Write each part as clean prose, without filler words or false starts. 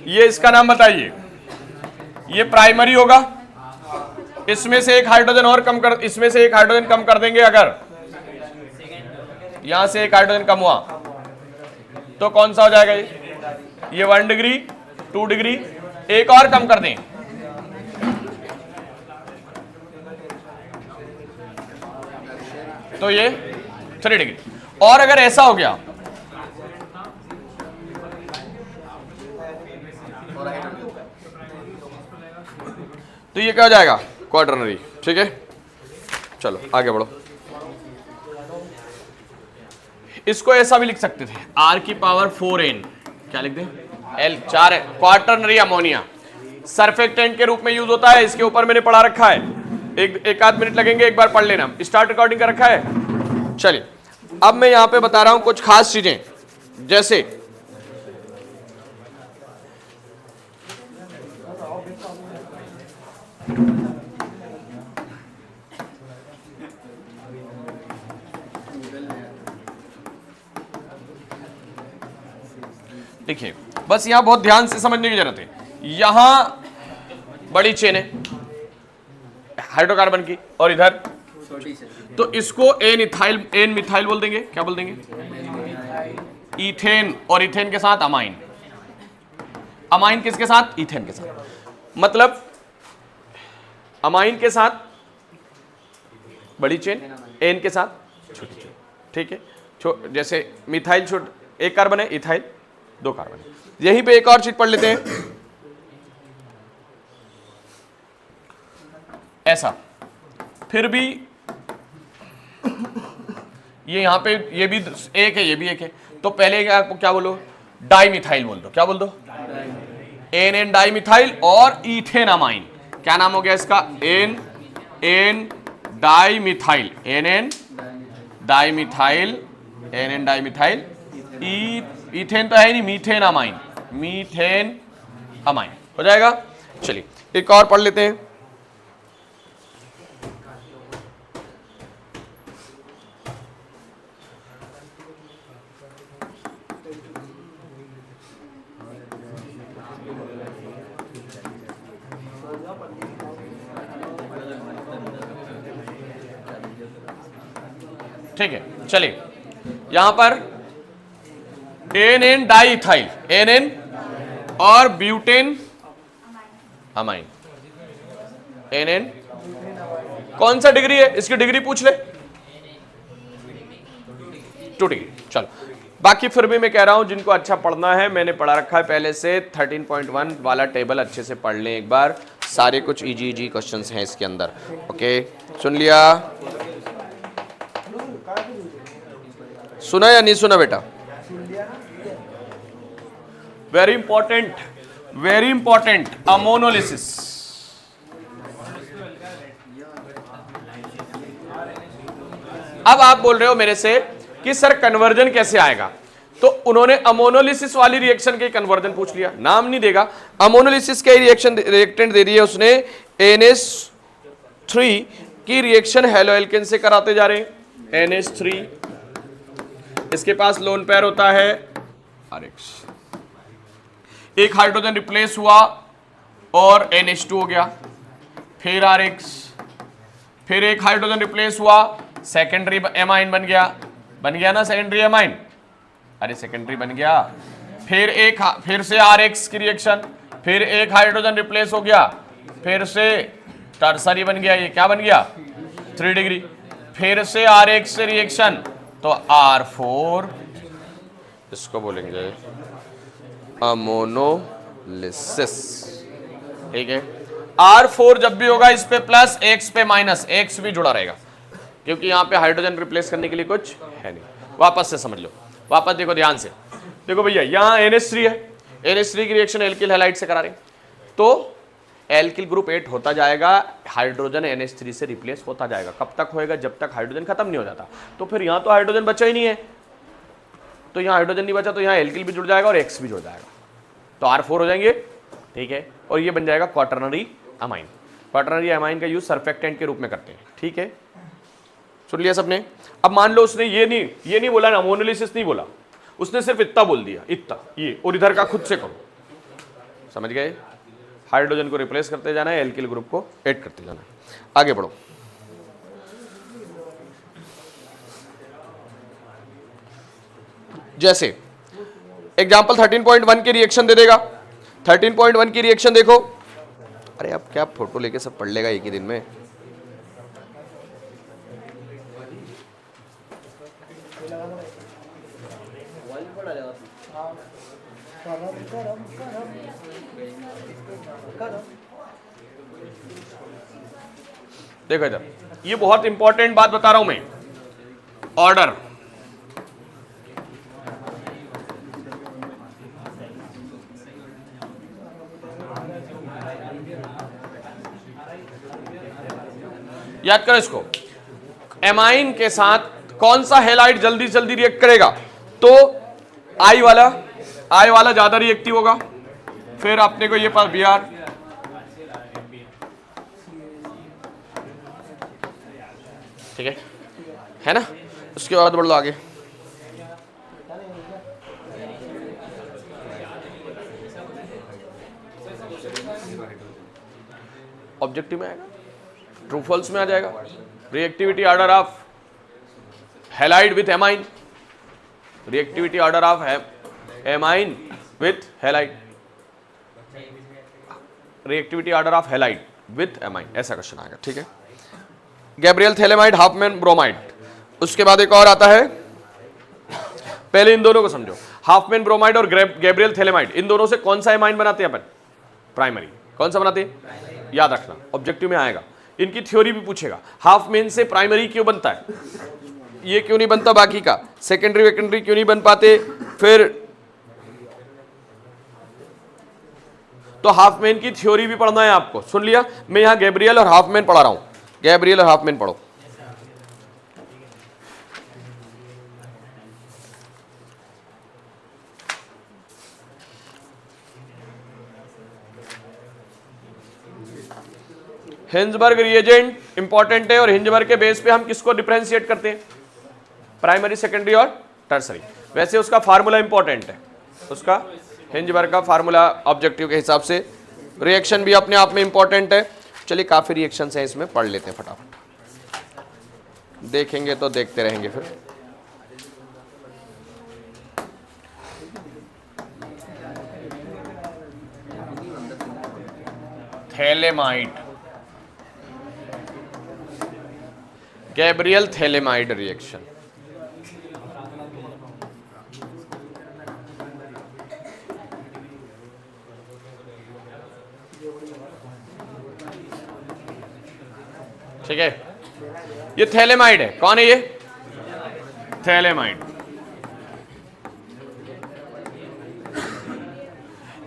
ये इसका नाम बताइए। ये प्राइमरी होगा, इसमें से एक हाइड्रोजन और कम कर, इसमें से एक हाइड्रोजन कम कर देंगे, अगर यहां से एक हाइड्रोजन कम हुआ तो कौन सा हो जाएगा ये 1 डिग्री 2 डिग्री, एक और कम कर दें तो ये 3 डिग्री। और अगर ऐसा हो गया तो ये क्या हो जाएगा, क्वाटरनरी। ठीक है, चलो आगे बढ़ो। इसको ऐसा भी लिख सकते थे, R की पावर 4n, क्या लिख दें, L 4 है, क्वाटरनरी अमोनिया सरफेक्टेंट के रूप में यूज होता है। इसके ऊपर मैंने पढ़ा रखा है, एक आध मिनट लगेंगे, एक बार पढ़ लेना। स्टार्ट रिकॉर्डिंग का रखा है। चलिए अब मैं यहां पे बता रहा हूं कुछ खास चीजें, जैसे देखिए, बस यहां बहुत ध्यान से समझने की जरूरत है। यहां बड़ी चेन है हाइड्रोकार्बन की और इधर, तो इसको एन मिथाइल बोल देंगे। क्या बोल देंगे, इथेन, और इथेन के साथ अमाइन। अमाइन किसके साथ, इथेन के साथ। मतलब अमाइन के साथ बड़ी चेन, एन के साथ छोटी चेन। ठीक है, जैसे मिथाइल एक कार्बन है, इथाइल 2 कार्बन है। यहीं पे एक और चीज पढ़ लेते हैं, ऐसा। फिर भी ये यहां पे ये भी एक है, ये भी एक है, तो पहले क्या बोलो, डाइमिथाइल बोल दो। क्या बोल दो, एन डाइमिथाइल और इथेन अमाइन। क्या नाम हो गया इसका, N dimethyl, N dimethyl, ethane तो है नहीं, मीथेन अमाइन हो जाएगा। चलिए एक और पढ़ लेते हैं। ठीक है, चलिए यहां पर एन डाइथाइल, एन और ब्यूटेन अमाइन। एन कौन सा डिग्री है, इसकी डिग्री पूछ ले, 2 डिग्री। चलो बाकी फिर भी मैं कह रहा हूं, जिनको अच्छा पढ़ना है, मैंने पढ़ा रखा है पहले से, 13.1 वाला टेबल अच्छे से पढ़ लें एक बार। सारे कुछ इजी क्वेश्चंस हैं इसके अंदर। ओके, सुन लिया, सुना या नहीं सुना बेटा? Very important, ammonolysis. अब आप बोल रहे हो मेरे से कि सर कन्वर्जन कैसे आएगा, तो उन्होंने अमोनोलिसिस वाली रिएक्शन के कन्वर्जन पूछ लिया। नाम नहीं देगा, अमोनोलिसिस के रिएक्टेंट दे दिए उसने। NH3 की रिएक्शन हेलो एल्केन से कराते जा रहे हैं। NH3, इसके पास लोन पेयर होता है RX, एक हाइड्रोजन रिप्लेस हुआ और NH2 हो गया, फिर RX, फिर एक हाइड्रोजन रिप्लेस हुआ, सेकेंडरी एमाइन बन गया ना, सेकेंडरी एमाइन, अरे सेकेंडरी बन गया। फिर से RX की रिएक्शन, फिर एक हाइड्रोजन रिप्लेस हो गया, फिर से टर्सरी बन गया। ये क्या बन गया, 3 डिग्री। फिर से RX से रिएक्शन, तो R4, इसको बोलेंगे अमोनोलिसिस। ठीक है, R4 जब भी होगा इस पे प्लस, X पे माइनस, X भी जुड़ा रहेगा क्योंकि यहां पे हाइड्रोजन रिप्लेस करने के लिए कुछ है नहीं। वापस से समझ लो, वापस देखो ध्यान से, देखो भैया यहां NH3 है, NH3 की रिएक्शन एल्किल हैलाइड से करा रहे हैं, तो एल्किल ग्रुप 8 होता जाएगा, हाइड्रोजन NH3 से रिप्लेस होता जाएगा। कब तक होएगा, जब तक हाइड्रोजन खत्म नहीं हो जाता। तो फिर यहां तो हाइड्रोजन बचा ही नहीं है, तो यहां हाइड्रोजन नहीं बचा, तो यहां एल्किल भी जुड़ जाएगा और X भी जुड़ जाएगा, तो R4 हो जाएंगे। ठीक है, और ये बन जाएगा क्वाटरनरी अमाइन। क्वाटरनरी अमाइन का यूज सर्फेक्टेंट के रूप में करते हैं। ठीक है, सुन लिया सबने? अब मान लो उसने ये नहीं बोला ना, अमोनोलिसिस नहीं बोला, उसने सिर्फ इतना बोल दिया, इतना, ये, और इधर का खुद से करो, समझ गए? हाइड्रोजन को रिप्लेस करते जाना है, एल्किल ग्रुप को ऐड करते जाना है। आगे बढ़ो। जैसे एग्जाम्पल 13.1 की रिएक्शन दे देगा। 13.1 की रिएक्शन देखो। अरे अब क्या फोटो लेके सब पढ़ लेगा एक ही दिन में? देखो इधर, ये बहुत इंपॉर्टेंट बात बता रहा हूं मैं। ऑर्डर, याद करो इसको। एमाइन के साथ कौन सा हेलाइड जल्दी जल्दी रिएक्ट करेगा? तो आई वाला ज्यादा रिएक्टिव होगा। फिर अपने को ये पास Br, ठीक है ना? उसके बाद बढ़ लो आगे। ऑब्जेक्टिव में आएगा, ट्रू फॉल्स में आ जाएगा। Reactivity order of halide with amine, reactivity order of amine with halide, reactivity order of halide with amine, ऐसा क्वेश्चन आएगा। ठीक है? Gabriel phthalimide, Hopman bromide. उसके बाद एक और आता है, पहले इन दोनों को समझो। हाफमैन ब्रोमाइड और गैब्रियल थैलेमाइड, इन दोनों से कौन सा एमाइन बनाते हैं अपन? प्राइमरी। कौन सा बनाते हैं? याद रखना, ऑब्जेक्टिव में आएगा। इनकी थ्योरी भी पूछेगा। हाफमैन से प्राइमरी क्यों बनता है, ये क्यों नहीं बनता बाकी का, सेकेंडरी वेकेंडरी क्यों नहीं बन पाते? फिर तो हाफमैन की थ्योरी भी पढ़ना है आपको। सुन लिया? मैं यहां गैब्रियल और हाफमैन पढ़ा रहा हूं। गैब्रियल और हाफमैन पढ़ो। हिंजबर्ग रिएजेंट इंपॉर्टेंट है, और हिंजबर्ग के बेस पे हम किसको डिफरेंशिएट करते हैं? प्राइमरी, सेकेंडरी और टर्सरी। वैसे उसका फार्मूला इंपॉर्टेंट है, उसका हिंजबर्ग का फार्मूला ऑब्जेक्टिव के हिसाब से। रिएक्शन भी अपने आप में इंपॉर्टेंट है। चलिए काफी रिएक्शंस हैं इसमें, पढ़ लेते हैं फटाफट। देखेंगे तो देखते रहेंगे फिर। Phthalimide, Gabriel phthalimide reaction. ठीक है? ये थैलेमाइड है। कौन है ये? थैलेमाइड।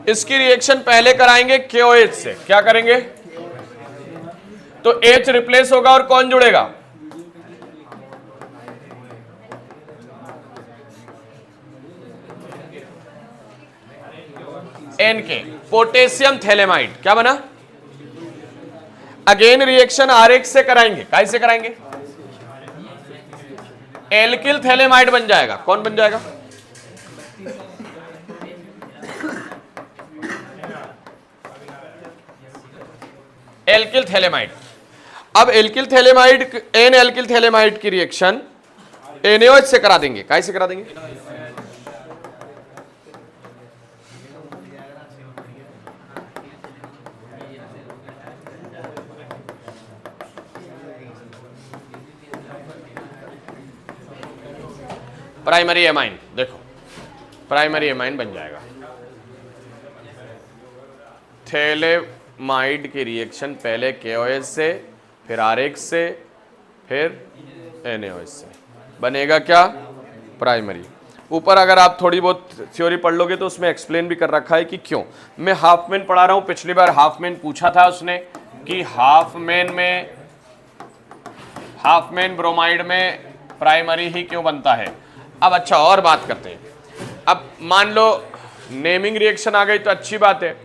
इसकी रिएक्शन पहले कराएंगे KOH से। क्या करेंगे? तो H रिप्लेस होगा और कौन जुड़ेगा? NK, potassium phthalimide. क्या बना? अगेन रिएक्शन RH से कराएंगे। कैसे कराएंगे? एल्किल थैलेमाइड बन जाएगा। कौन बन जाएगा? Alkyl phthalimide. अब alkyl phthalimide, N alkyl phthalimide की रिएक्शन NaOH से करा देंगे। कैसे करा देंगे? Primary amine. देखो प्राइमरी एमाइन बन जाएगा। थैलेमाइड की रिएक्शन पहले KOH से, फिर RH से, फिर NaOH से बनेगा क्या? प्राइमरी। ऊपर अगर आप थोड़ी बहुत थ्योरी पढ़ लोगे तो उसमें एक्सप्लेन भी कर रखा है कि क्यों। मैं हाफमैन पढ़ा रहा हूं। पिछली बार हाफमैन पूछा था उसने कि हाफमैन ब्रोमाइड में प्राइमरी ही क्यों बनता है। अब अच्छा और बात करते हैं। अब मान लो नेमिंग रिएक्शन आ गई तो अच्छी बात है,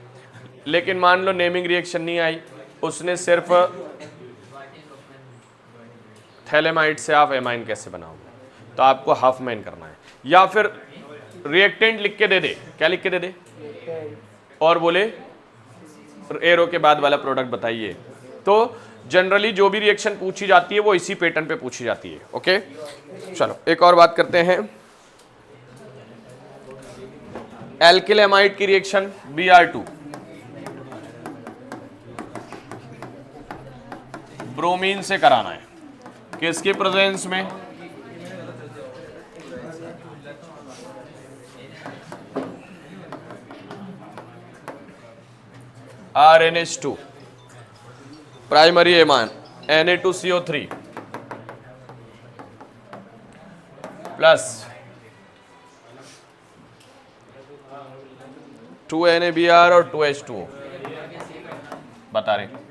लेकिन मान लो नेमिंग रिएक्शन नहीं आई, उसने सिर्फ थैलेमाइड से आप एमाइन कैसे बनाओगे? तो आपको हाफमैन करना है, या फिर रिएक्टेंट लिख के दे दे। क्या लिख के दे दे? और बोले एरो के बाद वाला प्रोडक्ट बताइए। तो जनरली जो भी रिएक्शन पूछी जाती है वो इसी पैटर्न पे पूछी जाती है। ओके, चलो एक और बात करते हैं। एल्किल एमाइड की रिएक्शन Br2 ब्रोमीन से कराना है, किसके प्रेजेंस में? RnH2 प्राइमरी एमान Na2CO3 प्लस 2NaBr और 2H2O बता रहे।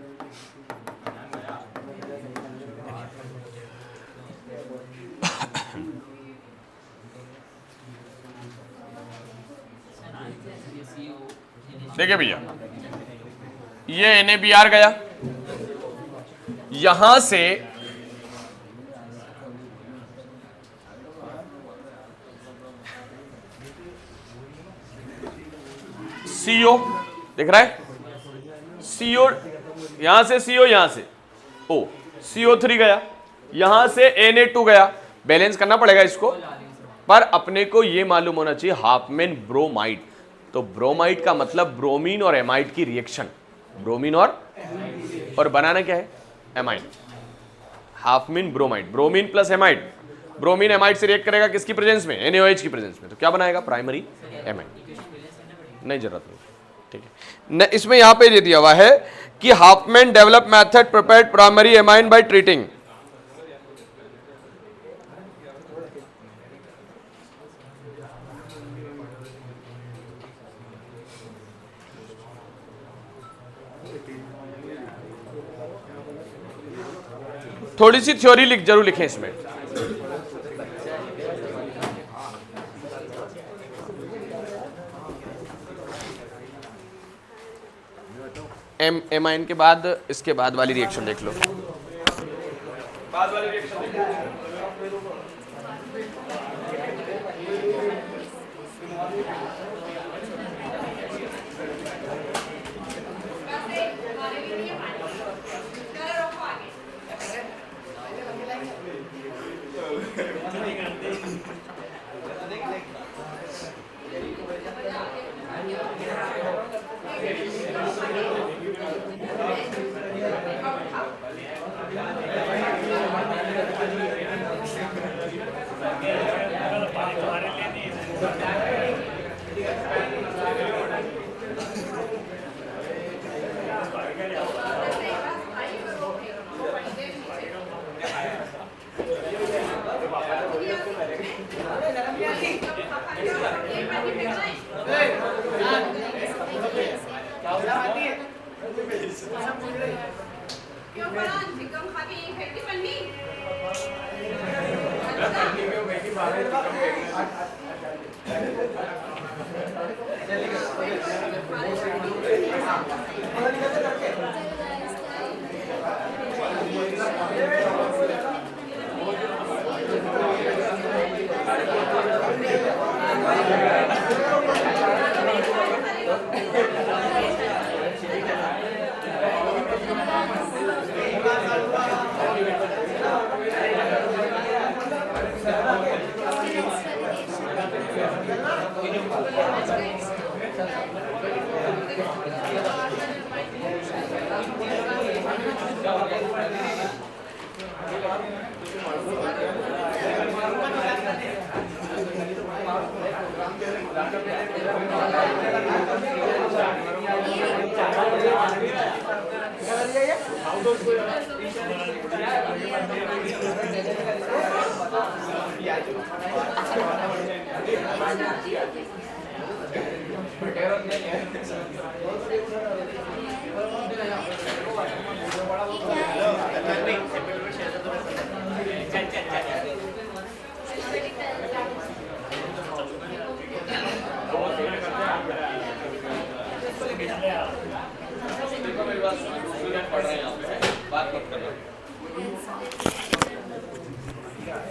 देखिए भैया, ये NaBr गया, यहां से CO दिख रहा है, CO यहां से CO, यहां से O, CO3 गया, यहां से Na2 गया। बैलेंस करना पड़ेगा इसको, पर अपने को ये मालूम होना चाहिए हाफमैन ब्रोमाइड। तो ब्रोमाइड का मतलब ब्रोमीन और एमाइड की रिएक्शन, ब्रोमीन और बनाना क्या है? Amide. Hopman bromide, bromine plus amide, bromine amide से रिएक्ट करेगा किसकी प्रेजेंस में? NaOH की प्रेजेंस में। तो क्या बनाएगा? Primary amide. नहीं जरूरत नहीं, ठीक है। इसमें यहां पे दे दिया हुआ है कि Hopman develop method prepared primary amine by treating. थोड़ी सी थ्योरी जरूर लिखें इसमें। एमाइन के बाद इसके बाद वाली रिएक्शन देख लो। बाद वाली रिएक्शन देख लो।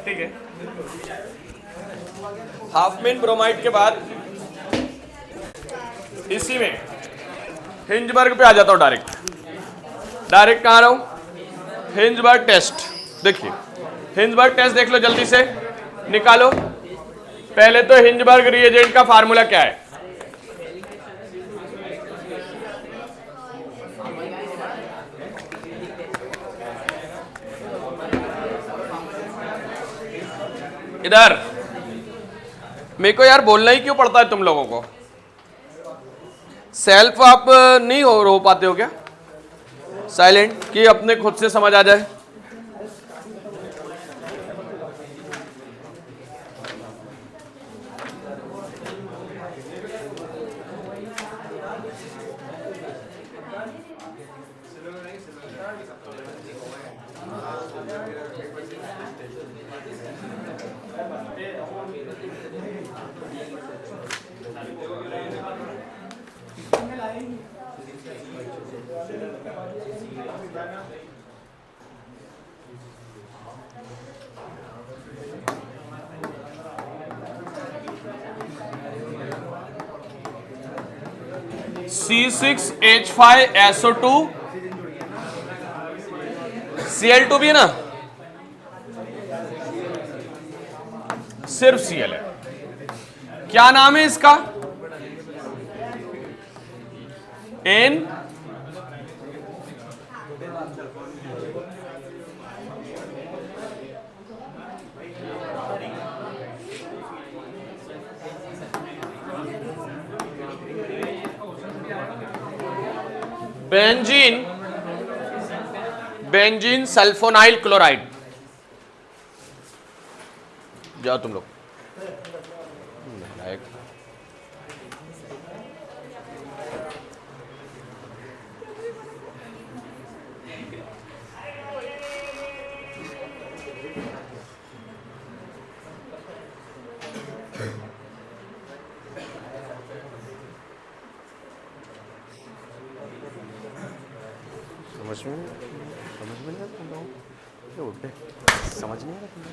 ठीक है। हाफमैन ब्रोमाइड के बाद इसी में हिंजबर्ग पे आ जाता हूं डायरेक्ट कहां रहा हूं, हिंजबर्ग टेस्ट। देखिए हिंजबर्ग टेस्ट देख लो जल्दी से, निकालो। पहले तो हिंजबर्ग रिएजेंट का फार्मूला क्या है, इधर मेरे को यार बोलना ही क्यों पड़ता है तुम लोगों को, सेल्फ आप नहीं हो पाते हो क्या साइलेंट, कि अपने खुद से समझ आ जाए। C6H5SO2 Cl2 भी है ना, सिर्फ Cl है। क्या नाम है इसका, N बेंजीन सल्फोनाइल क्लोराइड। जाओ तुम लोग, समझ में नहीं आता तुम लोगों को, उठे समझ नहीं आ रहा तुम लोग।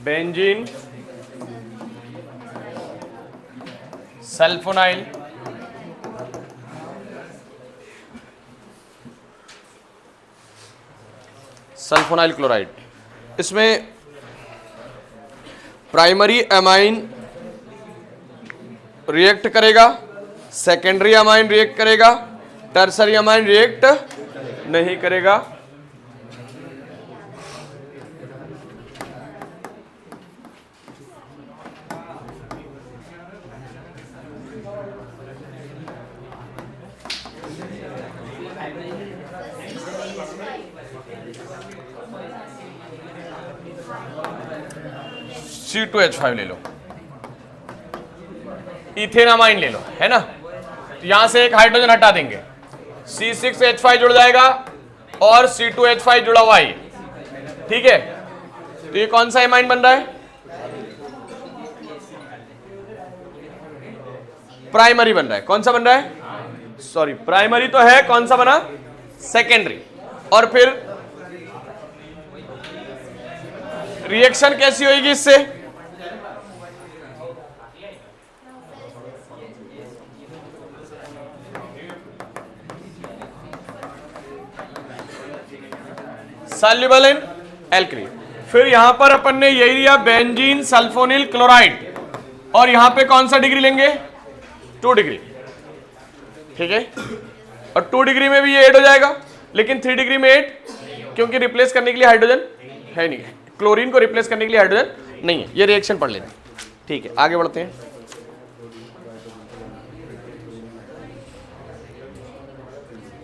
बेंजीन सल्फोनाइल क्लोराइड, इसमें प्राइमरी अमाइन रिएक्ट करेगा, सेकेंडरी अमाइन रिएक्ट करेगा, टर्सरी अमाइन रिएक्ट नहीं करेगा। C2H5 ले लो, इथेन अमाइन ले लो, है ना, तो यहां से एक हाइड्रोजन हटा देंगे, C6H5 जुड़ जाएगा और C2H5 जुड़ा हुआ है, ठीक है। तो ये कौन सा अमाइन बन रहा है, प्राइमरी बन रहा है। कौन सा बन रहा है, सॉरी प्राइमरी तो है, कौन सा बना, सेकेंडरी। और फिर रिएक्शन कैसी होगी इससे, सॉल्युबल इन एल्कली। फिर यहां पर अपन ने यही लिया बेंजीन सल्फोनिल क्लोराइड, और यहां पे कौन सा डिग्री लेंगे, 2 डिग्री, ठीक है। और 2 डिग्री में भी ये ऐड हो जाएगा, लेकिन 3 डिग्री में ऐड, क्योंकि रिप्लेस करने के लिए हाइड्रोजन है नहीं, क्लोरीन को रिप्लेस करने के लिए हाइड्रोजन नहीं है। ये रिएक्शन पढ़ लेना, ठीक है। आगे बढ़ते हैं।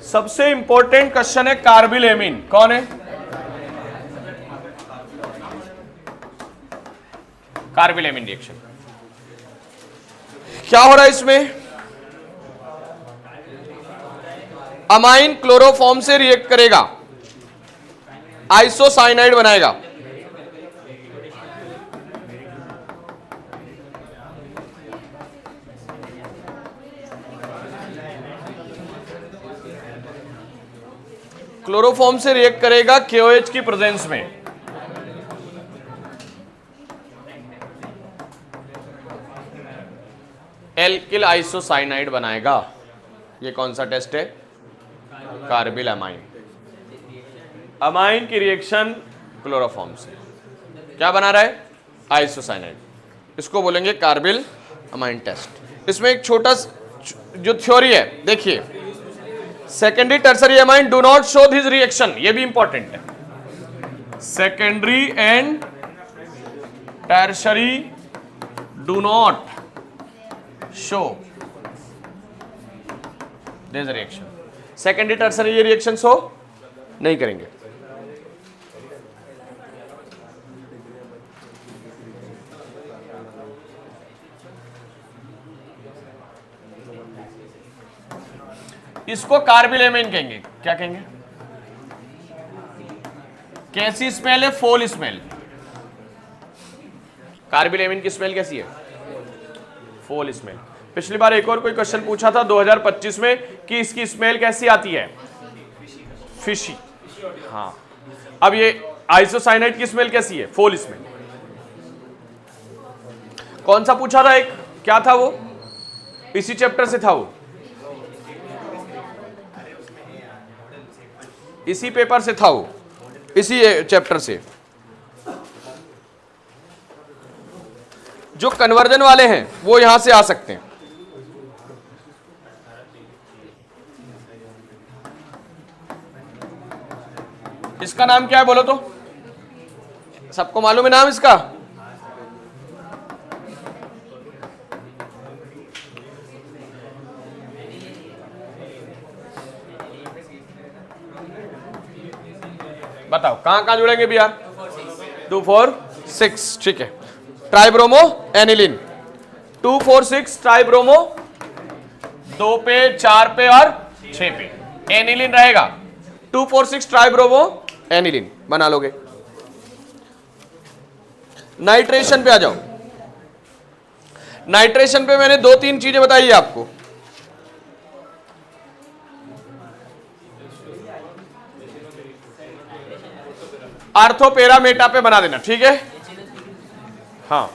सबसे इंपॉर्टेंट क्वेश्चन है कार्बिल एमीन, कौन है, कार्बिल एमीन रिएक्शन। क्या हो रहा है इसमें, अमाइन क्लोरोफॉर्म से रिएक्ट करेगा, आइसोसाइनाइड बनाएगा, क्लोरोफॉर्म से रिएक्ट करेगा KOH की प्रेजेंस में। एल्किल आइसोसाइनाइड बनाएगा। ये कौन सा टेस्ट है? Carbyl amine. अमाइन की रिएक्शन क्लोरोफॉर्म से क्या बना रहा है? आइसोसाइनाइड। इसको बोलेंगे कार्बिल अमाइन टेस्ट। इसमें एक छोटा जो थ्योरी है, देखिए, secondary tertiary amine do not show this reaction, ये भी इंपॉर्टेंट है। Secondary and tertiary do not show this reaction. Secondary tertiary ये रिएक्शन शो नहीं करेंगे। इसको कार्बिल अमाइन कहेंगे। क्या कहेंगे? कैसी स्मेल है? फोल स्मेल। कार्बिल अमाइन की स्मेल कैसी है? फोल स्मेल। पिछली बार एक और कोई क्वेश्चन पूछा था 2025 में कि इसकी स्मेल कैसी आती है? फिशी। हाँ, अब ये आइसोसाइनाइड की स्मेल कैसी है? फोल स्मेल। कौन सा पूछा था? एक क्या था वो? इसी चैप्टर से था वो, इसी पेपर से था वो, इसी चैप्टर से। जो कन्वर्जन वाले हैं वो यहां से आ सकते हैं। इसका नाम क्या है बोलो तो? सबको मालूम है नाम इसका? बताओ कहां कहां जुड़ेंगे भी यार? 2, 4, 6। ठीक है। ट्राइब्रोमो एनिलिन 2, 4, 6 ट्राइब्रोमो 2 पे, 4 पे और 6 पे एनिलिन रहेगा। 2, 4, 6 ट्राइब्रोमो एनिलिन बना लोगे। नाइट्रेशन पे आ जाओ। नाइट्रेशन पे मैंने 2-3 चीजें बताई है आपको। आर्थोपेरा मेटा पे बना देना, ठीक है? हाँ,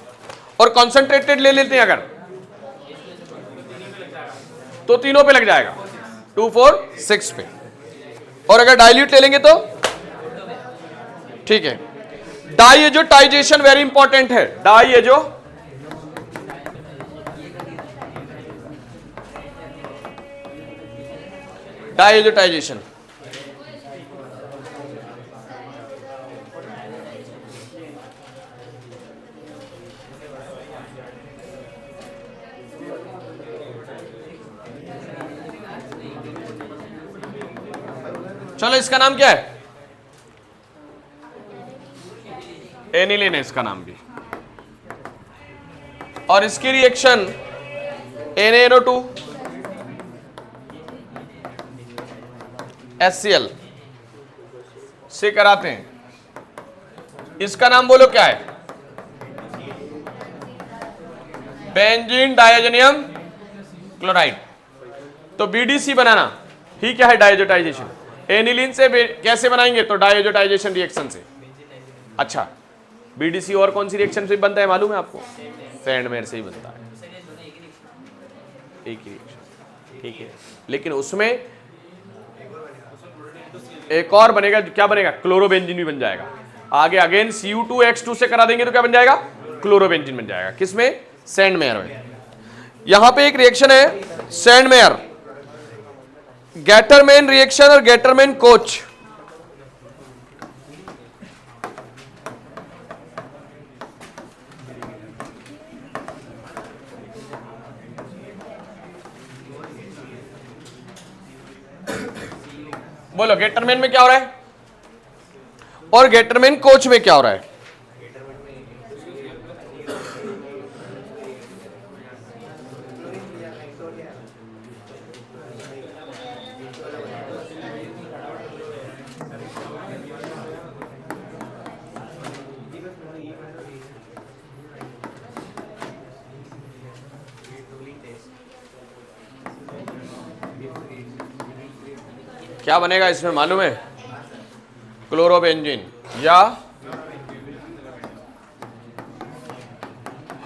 और कॉन्सेंट्रेटेड ले लेते हैं अगर तो तीनों पे लग जाएगा, 2, 4, 6 पे। और अगर डाइल्यूट ले लेंगे तो ठीक है। डाइएजोटाइजेशन वेरी इंपॉर्टेंट है। डाइएजोटाइजेशन चलो, इसका नाम क्या है? एनिलिन है इसका नाम भी। और इसकी रिएक्शन NaNO2 HCl से कराते हैं। इसका नाम बोलो क्या है? Benzene डाइजेनियम chloride. तो BDC बनाना ही क्या है? डाइएजोटाइजेशन। एनिलिन से कैसे बनाएंगे? तो डाइएजोटाइजेशन रिएक्शन से। अच्छा, BDC और कौन सी रिएक्शन से बनता है मालूम है आपको? सैंडमेयर से ही बनता है, एक ही रिएक्शन, ठीक है। लेकिन उसमें एक और बनेगा। क्या बनेगा? क्लोरोबेंजीन भी बन जाएगा। आगे अगेन Cu2H2 से करा देंगे तो क्या बन जाएगा? क्लोरोबेंजीन बन जाएगा। किसमें? सैंडमेयर में। यहां पे एक रिएक्शन है सैंडमेयर, गैटरमैन रिएक्शन और गैटरमैन कोच। बोलो गैटरमैन में क्या हो रहा है और गैटरमैन कोच में क्या हो रहा है? क्या बनेगा इसमें मालूम है? क्लोरोबेंजीन या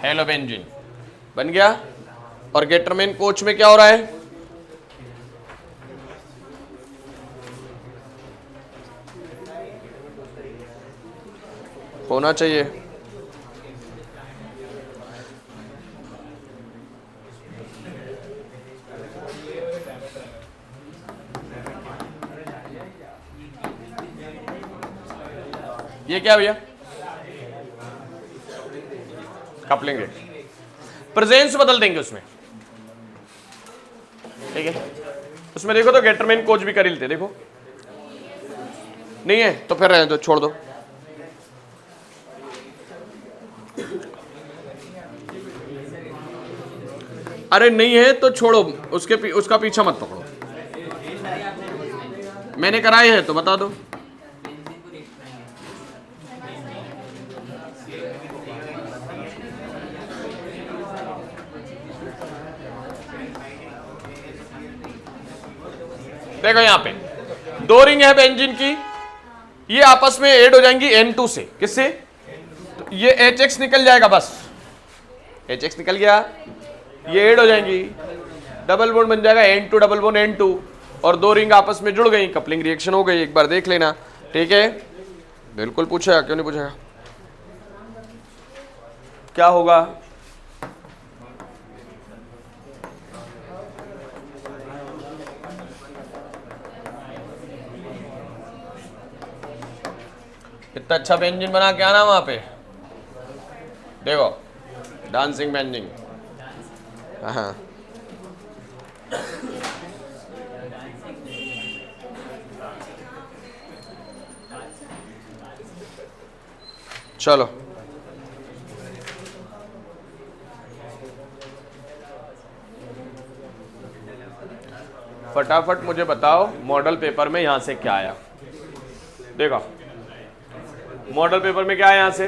हेलोबेंजीन बन गया। और गेटरमेन कोच में क्या हो रहा है? होना चाहिए। ये क्या भैया? कपलिंग रेट, प्रेजेंस बदल देंगे उसमें, ठीक है। उसमें देखो तो गेटरमेन कोच भी कर ही लेते, देखो नहीं है तो फिर रहने दो, छोड़ दो। अरे नहीं है तो छोड़ो, उसका पीछा मत पकड़ो। मैंने कराए हैं तो बता दो। देखो यहां पे दो रिंग है बेंजीन की, ये आपस में ऐड हो जाएंगी N2 से। किससे? तो ये HX निकल जाएगा, बस HX निकल गया, ये ऐड हो जाएंगी, डबल बॉन्ड बन जाएगा N2 डबल बॉन्ड N2, और दो रिंग आपस में जुड़ गई, कपलिंग रिएक्शन हो गई। एक बार देख लेना, ठीक है। बिल्कुल पूछेगा, क्यों नहीं पूछेगा। क्या होगा? इतना अच्छा बेंजीन बना के आना वहां पे, देखो डांसिंग बेंजीन। हाँ चलो फटाफट मुझे बताओ मॉडल पेपर में यहां से क्या आया। देखो मॉडल पेपर में क्या है यहां से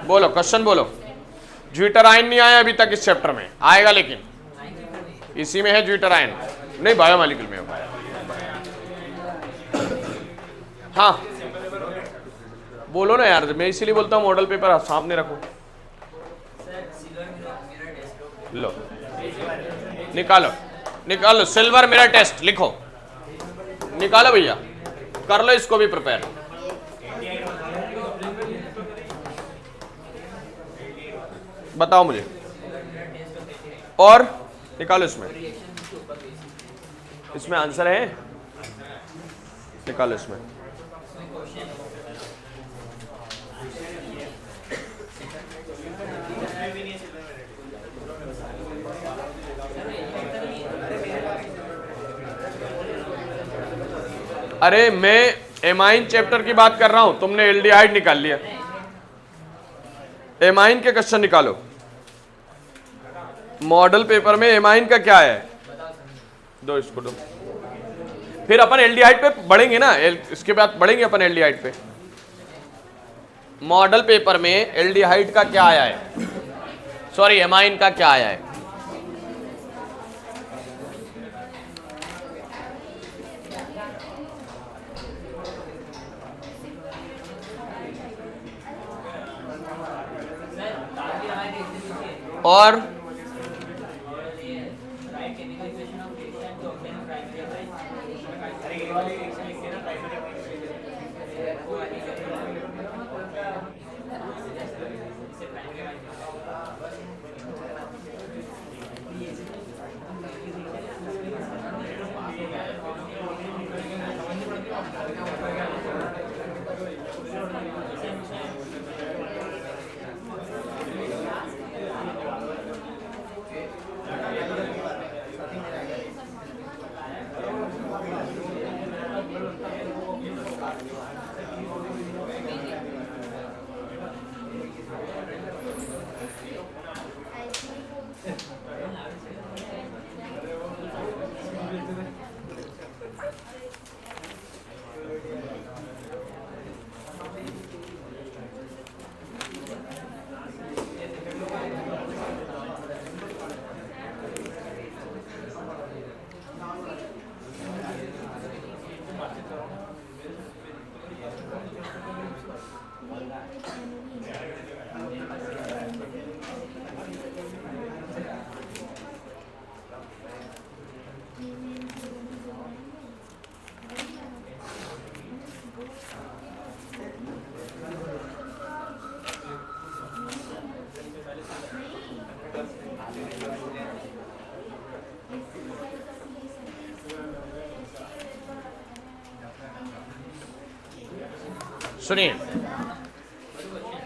बोलो, क्वेश्चन बोलो। ज्यूटराइन नहीं आया अभी तक इस चैप्टर में, आएगा लेकिन इसी में है ज्यूटराइन, नहीं बायोमॉलिक्यूल में है। हाँ बोलो ना यार, मैं इसीलिए बोलता हूँ मॉडल पेपर सामने रखो। लो निकालो, निकालो सिल्वर मिरर टेस्ट, लिखो, निकालो भैया, कर लो इसको भी प्रिपेयर। बताओ मुझे, और निकालो इसमें आंसर है, निकालो इसमें। अरे मैं एमाइन चैप्टर की बात कर रहा हूं, तुमने एल्डिहाइड निकाल लिया। एमाइन के क्वेश्चन निकालो। मॉडल पेपर में एमाइन का क्या है? दो इसको दो, फिर अपन एल्डिहाइड पे बढ़ेंगे ना, इसके बाद बढ़ेंगे अपन एल्डिहाइड पे। मॉडल पेपर में एल्डिहाइड का क्या आया है, सॉरी एमाइन का क्या आया है? और सुनिए,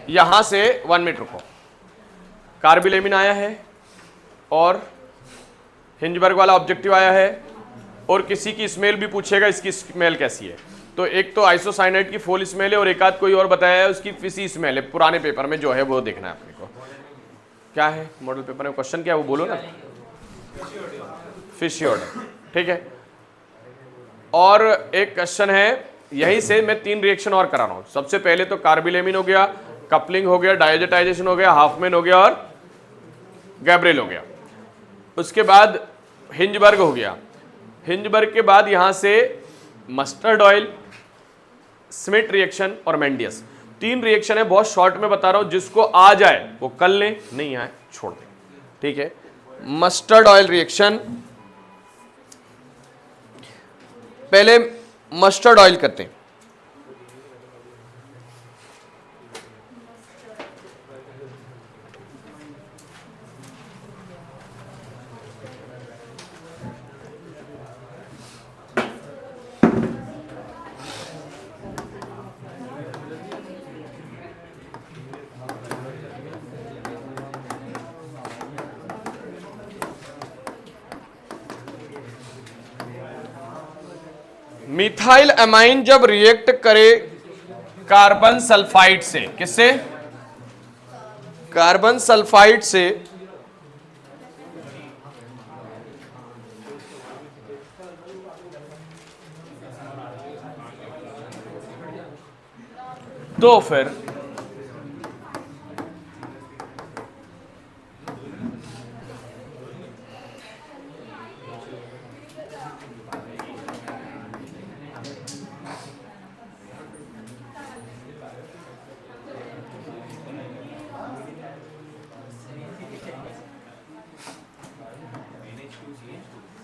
यहां से 1 मिनट रुको। कार्बिलेमिन आया है और हिंजबर्ग वाला ऑब्जेक्टिव आया है और किसी की स्मेल भी पूछेगा, इसकी स्मेल कैसी है। तो एक तो आइसोसाइनाइड की फुल स्मेल है और एक आध कोई और बताया है उसकी फिशी स्मेल है। पुराने पेपर में जो है वो देखना है अपने को। क्या है मॉडल पेपर में क्वेश्चन, क्या है वो बोलो ना। फिशी ऑर्डर, ठीक है। और एक क्वेश्चन है, यहीं से मैं 3 रिएक्शन और करा रहा हूं। सबसे पहले तो कार्बिलेमिन हो गया, कपलिंग हो गया, डायजेटाइजेशन हो गया, हाफमैन हो गया और गैब्रिएल हो गया। उसके बाद हिंजबर्ग हो गया। हिंजबर्ग के बाद यहां से मस्टर्ड ऑयल, स्मिथ रिएक्शन और मेंडियस। 3 रिएक्शन है, बहुत शॉर्ट में बता रहा हूं। जिसको आ जाए वो कर ले, नहीं आए छोड़ दे, ठीक है। मस्टर्ड ऑयल रिएक्शन, पहले मस्टर्ड ऑयल करते हैं। मिथाइल अमाइन जब रिएक्ट करे कार्बन सल्फाइड से, किससे? कार्बन सल्फाइड से, तो फिर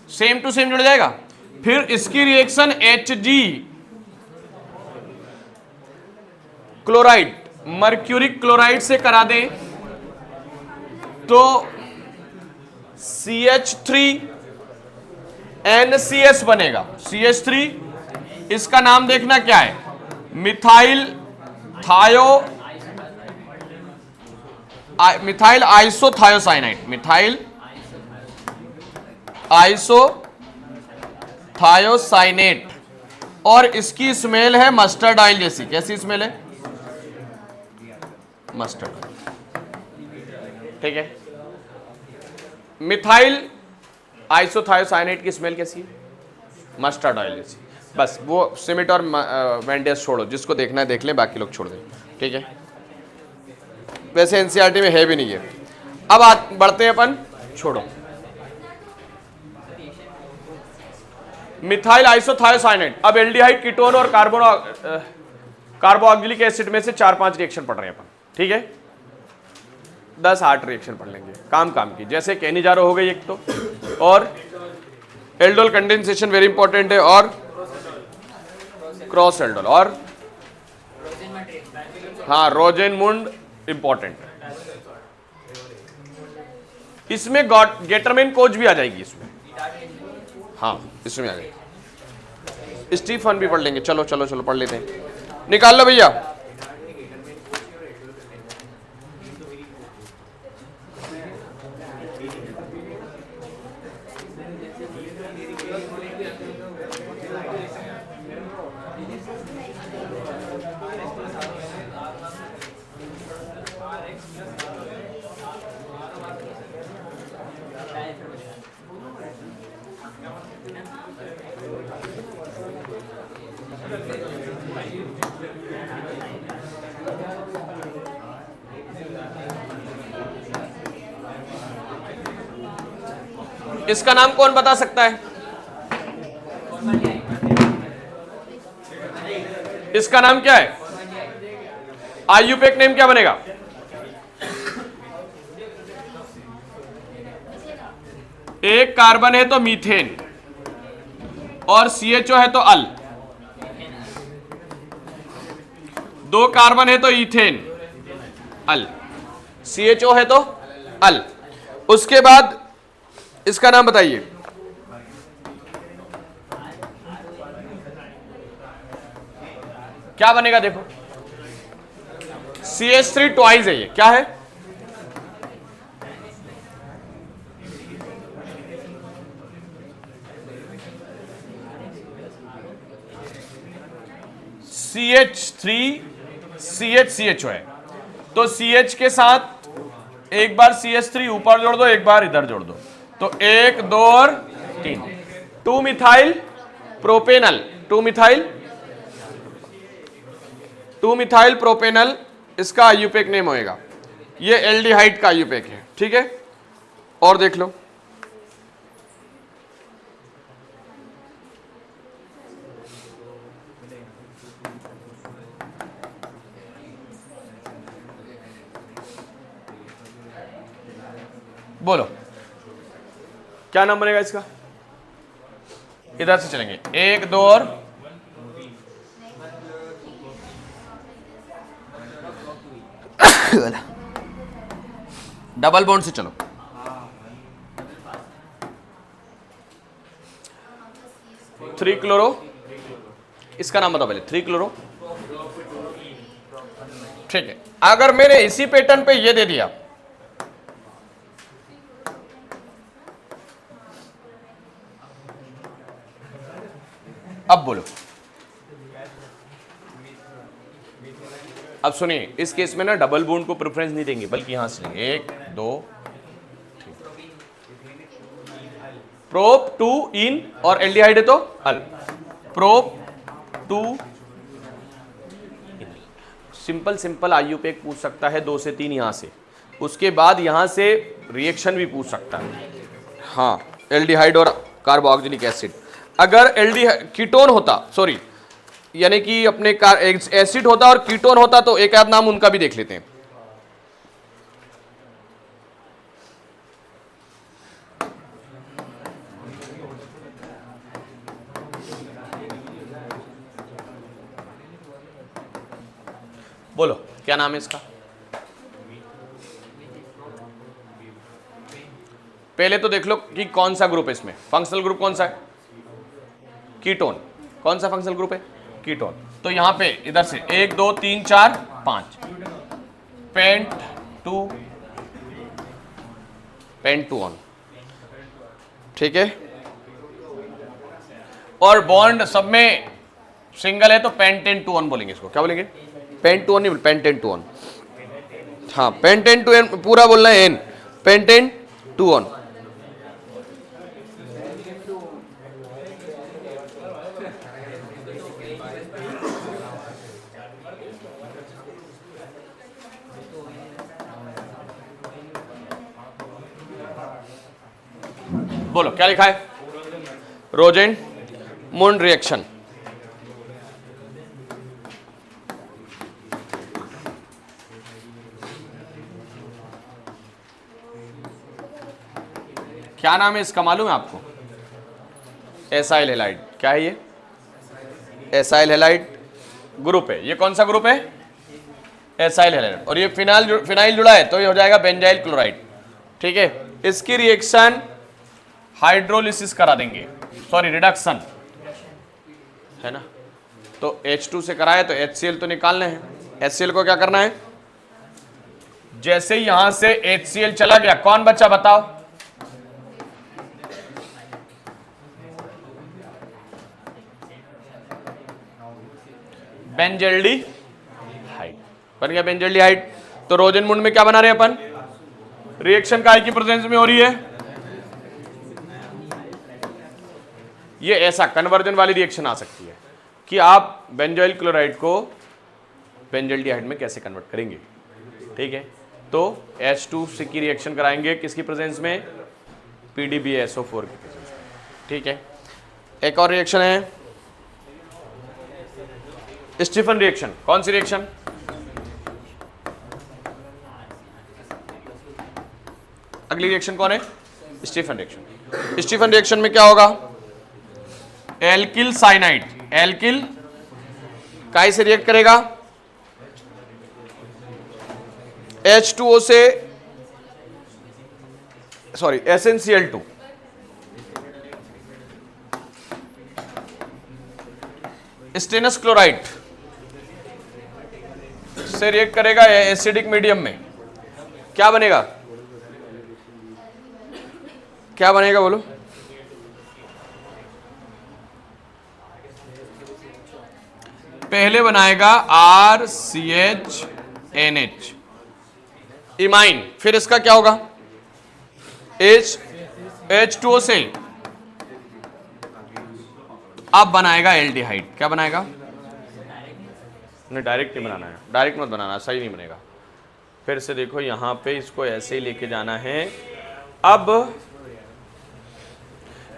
सेम टू सेम जुड़ जाएगा। फिर इसकी reaction Hg chloride, mercuric chloride से करा दें तो CH3NCS बनेगा। CH3, इसका नाम देखना क्या है, मिथाइल आइसोथायोसाइनाइड, मिथाइल आइसोथायोसाइनेट। और इसकी स्मेल है मस्टर्ड ऑयल जैसी। कैसी स्मेल है? मस्टर्ड, ठीक है। मिथाइल आइसोथायोसाइनेट की स्मेल कैसी है? मस्टर्ड ऑयल जैसी। बस वो सिमिट और मेंडियस छोड़ो, जिसको देखना है देख लें, बाकी लोग छोड़ दें, ठीक है। वैसे एनसीईआरटी में है भी नहीं है। अब बढ़ते हैं अपन, छोड़ो। Methyl isothiocyanate. अब एल्डिहाइड, कीटोन और कार्बोक्सिलिक एसिड में से 4-5 रिएक्शन पढ़ रहे हैं अपन, ठीक है। 10-8 रिएक्शन पढ़ लेंगे, काम की। जैसे केनिजारो हो गई एक तो, और एल्डोल कंडेंसेशन वेरी इंपॉर्टेंट है, और क्रॉस एल्डोल, और हाँ रोजेनमुंड इंपॉर्टेंट है। इसमें गेटरमेन कोच भी आ जाएगी इसमें, हाँ इसमें आ जाएगी। स्टीफन भी पढ़ लेंगे। चलो पढ़ लेते हैं। निकाल लो भैया। इसका नाम कौन बता सकता है? इसका नाम क्या है? आईयूपीएक नेम क्या बनेगा? एक कार्बन है तो मीथेन और CHO है तो अल, दो कार्बन है तो इथेन अल, CHO है तो अल। उसके बाद इसका नाम बताइए। क्या बनेगा? देखो CH3 ट्वाइस है, ये क्या है? CH3 CHCHO है, तो CH के साथ एक बार CH3 ऊपर जोड़ दो, एक बार इधर जोड़ दो, तो 1 2 और 3, 2 मिथाइल प्रोपेनल, 2 मिथाइल प्रोपेनल इसका आईयूपीएक नेम होएगा। ये एल्डिहाइड का आईयूपीएक है, ठीक है। और देख लो, बोलो क्या नाम बनेगा इसका? इधर से चलेंगे, 1 2 और डबल बॉन्ड से चलो। थ्री क्लोरो, इसका नाम बताओ पहले। 3 क्लोरो, ठीक है। अगर मैंने इसी पैटर्न पे ये दे दिया, अब बोलो। अब सुनिए, इस केस में ना डबल बॉन्ड को प्रेफरेंस नहीं देंगे, बल्कि यहां से लेंगे 1 2, प्रोप 2 इन और एल्डिहाइड है तो अल, प्रोप 2 इन। सिंपल सिंपल आईयूपीएक पूछ सकता है 2 से 3 यहां से, उसके बाद यहां से रिएक्शन भी पूछ सकता है। हाँ, एल्डिहाइड और कार्बोक्सिलिक एसिड। अगर एल्डिहाइड कीटोन होता, सॉरी यानी कि अपने एसिड होता और कीटोन होता, तो एक आध नाम उनका भी देख लेते हैं। बोलो क्या नाम है इसका? पहले तो देख लो कि कौन सा ग्रुप है इसमें। फंक्शनल ग्रुप कौन सा है? कीटोन। कौन सा फंक्शनल ग्रुप है? कीटोन। तो यहां पे इधर से 1 2 3 4 5, पेंट 2 ऑन, ठीक है। और बॉन्ड सब में सिंगल है तो पेंटेन 2 ऑन बोलेंगे इसको। क्या बोलेंगे? पेंट 2 ऑन नहीं, पेंटेन 2 ऑन। हाँ, पेंटेन 2 ऑन पूरा बोलना है, एन पेंटेन 2 ऑन। बोलो क्या लिखा है? रोजेन मुंड रिएक्शन। क्या नाम है इसका मालूम है आपको? Acyl halide. क्या है ये? एसाइल हैलाइड ग्रुप है। ये कौन सा ग्रुप है? Acyl halide. और ये फिनाइल जुड़ा है तो ये हो जाएगा बेंजाइल क्लोराइड, ठीक है। इसकी रिएक्शन हाइड्रोलिसिस करा देंगे, सॉरी रिडक्शन है ना। तो H2 से कराए तो HCl तो निकालना है। HCl को क्या करना है? जैसे यहां से HCl चला गया, कौन बचा बताओ? बेंजल्डिहाइड बन गया, बेंजल्डिहाइड। तो रोजेनमुंड में क्या बना रहे अपन? रिएक्शन काय की प्रेजेंस में हो रही है? ये ऐसा कन्वर्जन वाली रिएक्शन आ सकती है कि आप बेंजोइल क्लोराइड को बेंजल्डिहाइड में कैसे कन्वर्ट करेंगे, ठीक है। तो H2 से की रिएक्शन कराएंगे किसकी प्रेजेंस में? PDBSO4 की प्रेजेंस में, ठीक है। एक और रिएक्शन है स्टीफन रिएक्शन। कौन सी रिएक्शन? अगली रिएक्शन कौन है? Stephen reaction. स्टीफन रिएक्शन में क्या होगा? एल्किल साइनाइड, एल्किल काय से रिएक्ट करेगा? H2O से, सॉरी SnCl2, स्टेनस क्लोराइड से रिएक्ट करेगा एसिडिक मीडियम में। क्या बनेगा? क्या बनेगा बोलो? पहले बनाएगा RCHNH इमाइन, फिर इसका क्या होगा? H2O से अब बनाएगा एल्डिहाइड। क्या बनाएगा? नहीं, डायरेक्ट नहीं बनाना है, डायरेक्ट मत बनाना, सही नहीं बनेगा। फिर से देखो यहां पे इसको ऐसे ही लेके जाना है। अब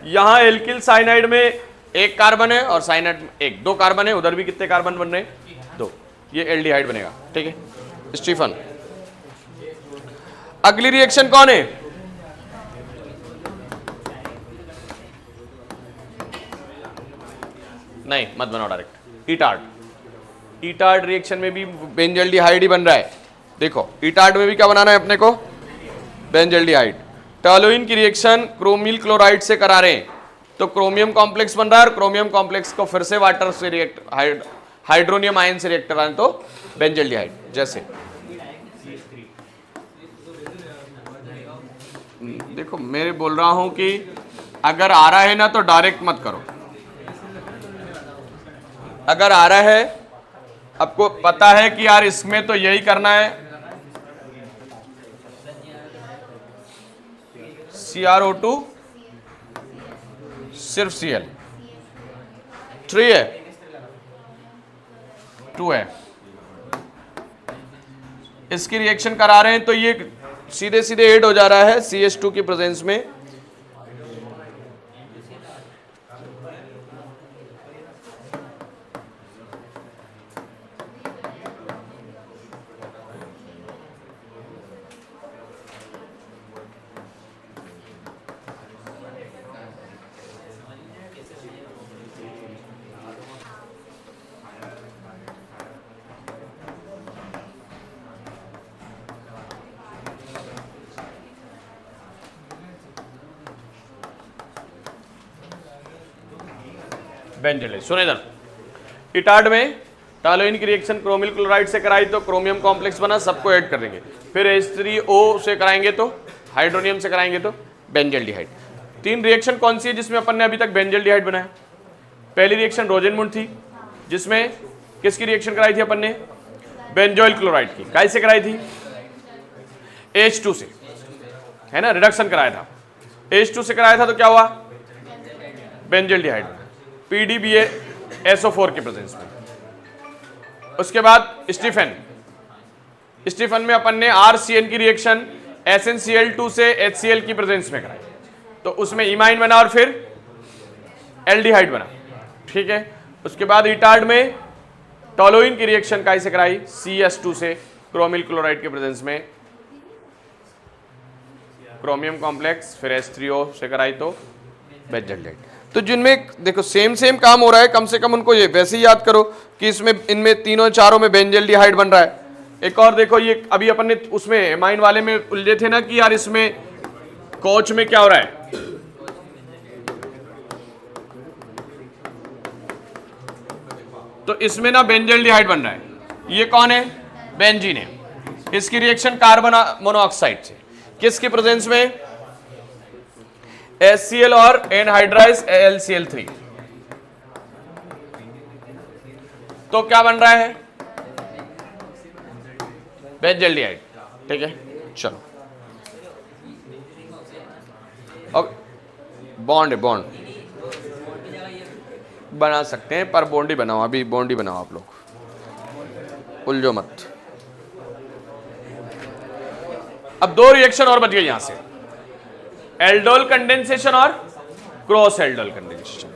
यहां एल्किल साइनाइड में एक कार्बन है और साइनाइड में एक, दो कार्बन है, उधर भी कितने कार्बन बन रहे हैं? दो। ये एल्डिहाइड बनेगा, ठीक है स्टीफन। अगली रिएक्शन कौन है? नहीं मत बनाओ डायरेक्ट, ईटार्ड। ईटार्ड रिएक्शन में भी बेंजल्डिहाइड ही बन रहा है। देखो ईटार्ड में भी क्या बनाना है अपने को? बेंजल्डिहाइड। टॉलुइन की रिएक्शन क्रोमिल क्लोराइड से करा रहे हैं तो क्रोमियम कॉम्प्लेक्स बन रहा है और क्रोमियम कॉम्प्लेक्स को फिर से वाटर से रिएक्ट, हाइड्रोनियम आयन से रिएक्ट कराएं तो बेंजल्डिहाइड। जैसे देखो मेरे बोल रहा हूं कि अगर आ रहा है ना तो डायरेक्ट मत करो। अगर आ रहा है, आपको पता है कि यार इसमें तो यही करना है, CrO2 सिर्फ Cl, 3 है 2 है, इसकी रिएक्शन करा रहे हैं तो ये सीधे सीधे ऐड हो जा रहा है CH2 की प्रेजेंस में। बेंजल्डिहाइड सुने इधर, ईटार्ड में टॉलुइन की रिएक्शन क्रोमिल क्लोराइड से कराई तो क्रोमियम कॉम्प्लेक्स बना, सबको ऐड कर देंगे। फिर H3O से कराएंगे तो हाइड्रोनियम से कराएंगे तो बेंजल्डिहाइड। 3 रिएक्शन कौन सी है जिसमें अपन ने अभी तक बेंजल्डिहाइड बनाया? पहली रिएक्शन रोजेनमुंड थी जिसमें किसकी रिएक्शन कराई थी अपन ने? बेंजोइल क्लोराइड की। काय से कराई थी? H2 से, है ना, रिडक्शन कराया था। H2 से कराया था तो क्या हुआ? बेंजल्डिहाइड, PDBA-SO4 के प्रेजेंस में। उसके बाद स्टीफन में अपन ने RCN की रिएक्शन SnCl2 से HCl की प्रेजेंस में कराई तो उसमें इमाइन बना और फिर एल्डिहाइड बना, ठीक है। उसके बाद ईटार्ड में टॉलुइन की रिएक्शन काय से कराई? CS2 से क्रोमिल क्लोराइड के प्रेजेंस में, क्रोमियम कॉम्प्लेक्स, फिर H3O से कराई तो बेंजल्डिहाइड। तो जिनमें देखो सेम काम हो रहा है, कम से कम उनको ये वैसे ही याद करो कि इसमें इनमें तीनों चारों में बेंजल्डिहाइड बन रहा है। एक और देखो, ये अभी अपन ने उसमें एमाइन वाले में उलझे थे ना कि यार इसमें कोच में क्या हो रहा है, तो इसमें ना बेंजल्डिहाइड बन रहा है। ये कौन है? बेंजीन है। इसकी रिएक्शन कार्बन मोनोऑक्साइड से, किसकी प्रेजेंस में? HCl और एनहाइड्राइज LCl3। तो क्या बन रहा है? बेंजल्डिहाइड, ठीक है। चलो अब बॉन्ड बना सकते हैं पर बॉन्ड ही बनाओ, अभी बॉन्ड ही बनाओ आप लोग, उलझो मत। अब 2 रिएक्शन और बच गए यहां से, एल्डोल कंडेंसेशन और क्रॉस एल्डोल कंडेंसेशन।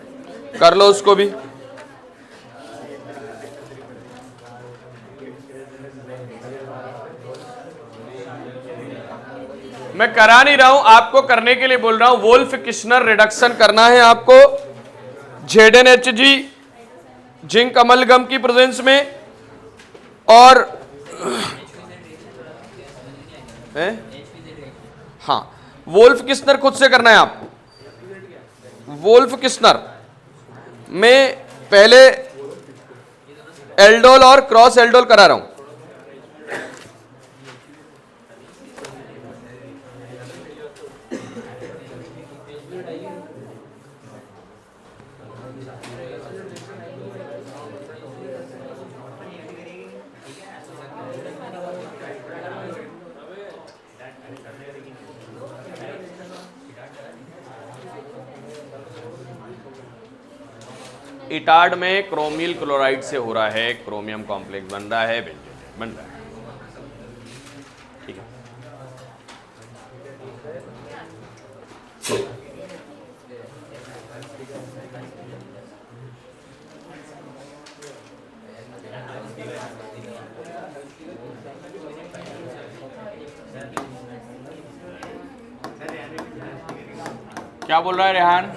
कर लो उसको भी। मैं करा नहीं रहा हूं, आपको करने के लिए बोल रहा हूं। वोल्फ किश्नर रिडक्शन करना है आपको ZnHg जिंक अमलगम की प्रेजेंस में, और हाँ वोल्फ किश्नर खुद से करना है आप। वोल्फ किश्नर में पहले एल्डोल और क्रॉस एल्डोल करा रहा हूं। इटार्ड में क्रोमिल क्लोराइड से हो रहा है, क्रोमियम कॉम्प्लेक्स बन रहा है, बेंजोएट बन रहा है। ठीक है, क्या बोल रहा है रेहान?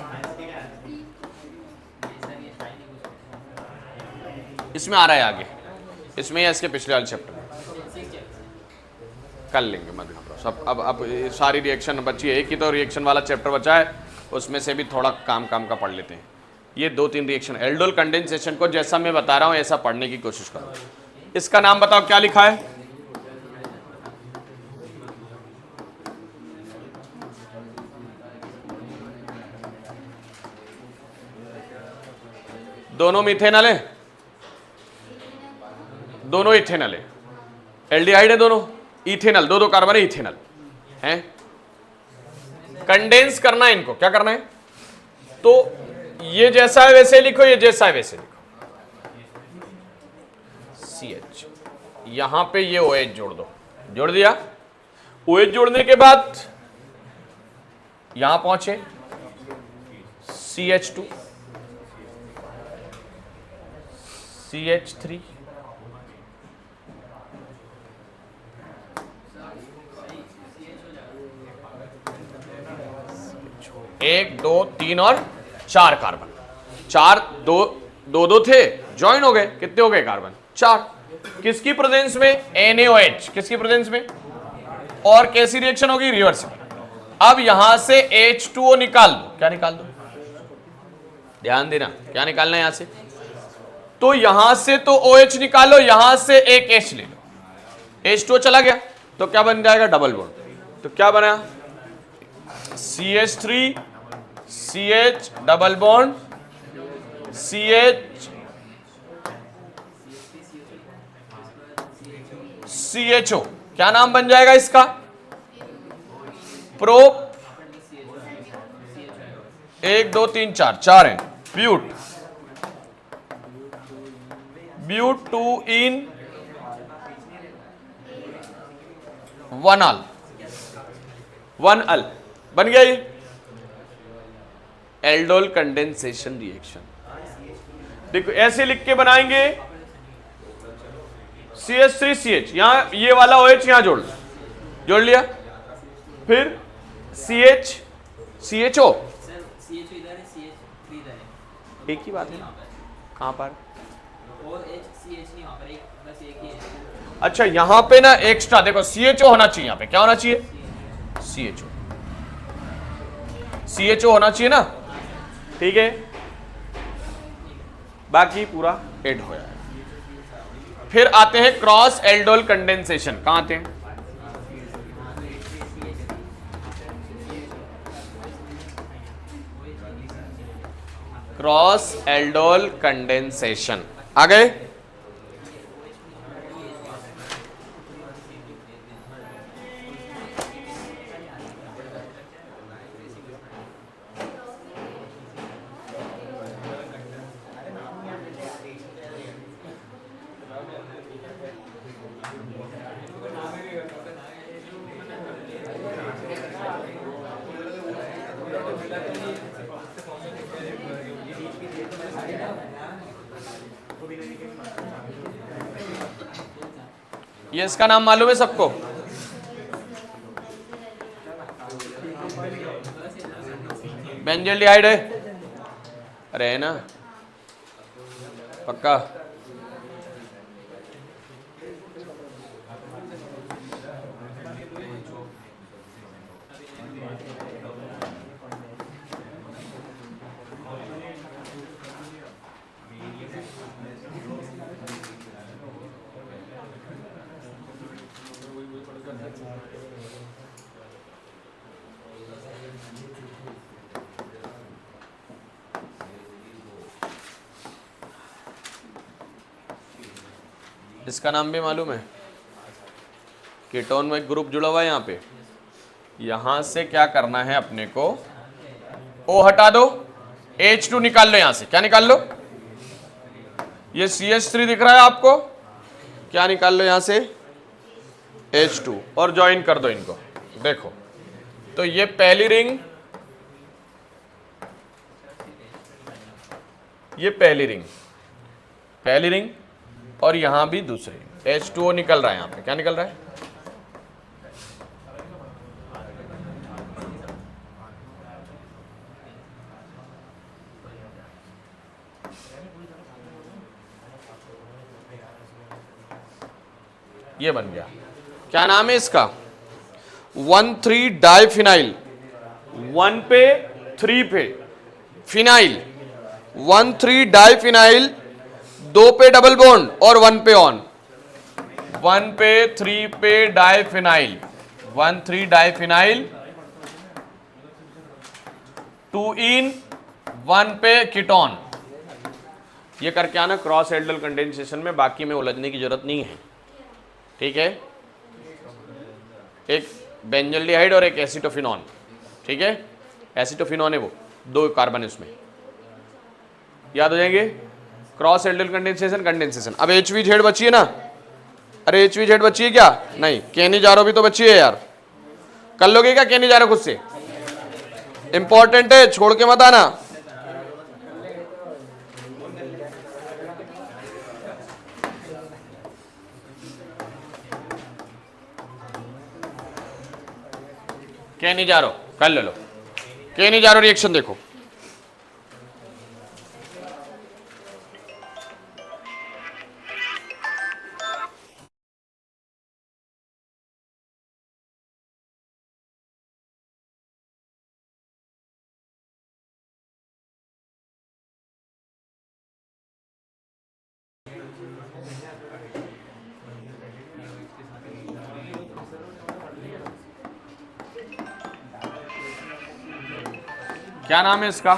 इसमें आ रहा है आगे, इसमें या इसके पिछले वाले चैप्टर में कर लेंगे, मत घबराओ सब। अब सारी रिएक्शन बची है, एक ही तो रिएक्शन वाला चैप्टर बचा है, उसमें से भी थोड़ा काम का पढ़ लेते हैं। ये 2-3 रिएक्शन एल्डोल कंडेंसेशन को जैसा मैं बता रहा हूँ ऐसा पढ़ने की कोशिश करो। इसका नाम बताओ क्या लिखा है? दोनों मिथेनल है, दोनों इथेनल है, एल्डिहाइड है दोनों, इथेनल, दो कार्बन है, इथेनल है। कंडेंस करना है इनको, क्या करना है? तो ये जैसा है वैसे लिखो, ये जैसा है वैसे लिखो। CH यहां पे ये OH जोड़ दो, जोड़ दिया। OH जोड़ने के बाद यहां पहुंचे CH2 CH3 1 2 3 और 4 कार्बन, 4 दो थे, ज्वाइन हो गए, कितने हो गए कार्बन? 4। किसकी प्रेजेंस में? NaOH, किसकी प्रेजेंस में? और कैसी रिएक्शन होगी? रिवर्सिबल। अब यहां से H2O निकाल दो, क्या निकाल दो? ध्यान देना, क्या निकालना है यहां से? तो यहां से तो OH निकालो, यहां से एक H ले लो, H2O चला गया तो क्या बन जाएगा? Double bond. तो क्या बना? CH3 CH double bond CH CHO, क्या नाम बन जाएगा इसका? प्रोप 1 2 3 4, 4 है, ब्यूट, ब्यूट 2 इन 1 अल, 1 अल बन गया ये एल्डोल कंडेंसेशन रिएक्शन। देखो ऐसे लिख के बनाएंगे, CH3 CH, यहां ये वाला OH यहां जोड़ लिया, फिर CH CHO, एक ही बात है ना, कहां पर? अच्छा यहां पे ना एक्स्ट्रा देखो CHO होना चाहिए, यहां पे क्या होना चाहिए? CHO होना चाहिए ना, ठीक है, बाकी पूरा ऐड हो जाएगा। फिर आते हैं क्रॉस एल्डोल कंडेंसेशन, कहां आते हैं? क्रॉस एल्डोल कंडेंसेशन आ गए। ये इसका नाम मालूम है सबको? बेंजल्डिहाइड है, अरे है ना पक्का। इसका नाम भी मालूम है, कीटोन में एक ग्रुप जुड़ा हुआ है यहाँ पे। यहां से क्या करना है अपने को, O हटा दो, H2 निकाल लो। यहां से क्या निकाल लो, ये CH3 दिख रहा है आपको, क्या निकाल लो यहां से H2 और ज्वाइन कर दो इनको। देखो तो ये पहली रिंग, ये पहली रिंग और यहां भी दूसरी H2O निकल रहा है। यहां पे क्या निकल रहा है, ये बन गया। क्या नाम है इसका, 1,3 डाइफिनाइल। 1 पे 3 पे फिनाइल, 1,3 डाइफिनाइल, 2 पे डबल बॉन्ड और 1 पे ऑन। 1 पे 3 पे डाइफिनाइल, 1,3 डाइफिनाइल, 2 इन 1 पे कीटोन। ये करके आना क्रॉस एल्डल कंडेंसेशन में, बाकी में उलझने की जरूरत नहीं है, ठीक है। एक बेंजल्डिहाइड और एक एसिटोफिनॉन, ठीक है। एसिटोफिनॉन है वो, 2 कार्बन है उसमें, याद हो जाएंगे। Cross aldol condensation. अब HVZ बची है ना, अरे HVZ बची है क्या, नहीं। KNiJaro भी तो बची है यार, कर लोगे क्या KNiJaro खुद से, इंपॉर्टेंट है, छोड़ के मत आना। KNiJaro कर लो, KNiJaro रिएक्शन देखो। क्या नाम है इसका,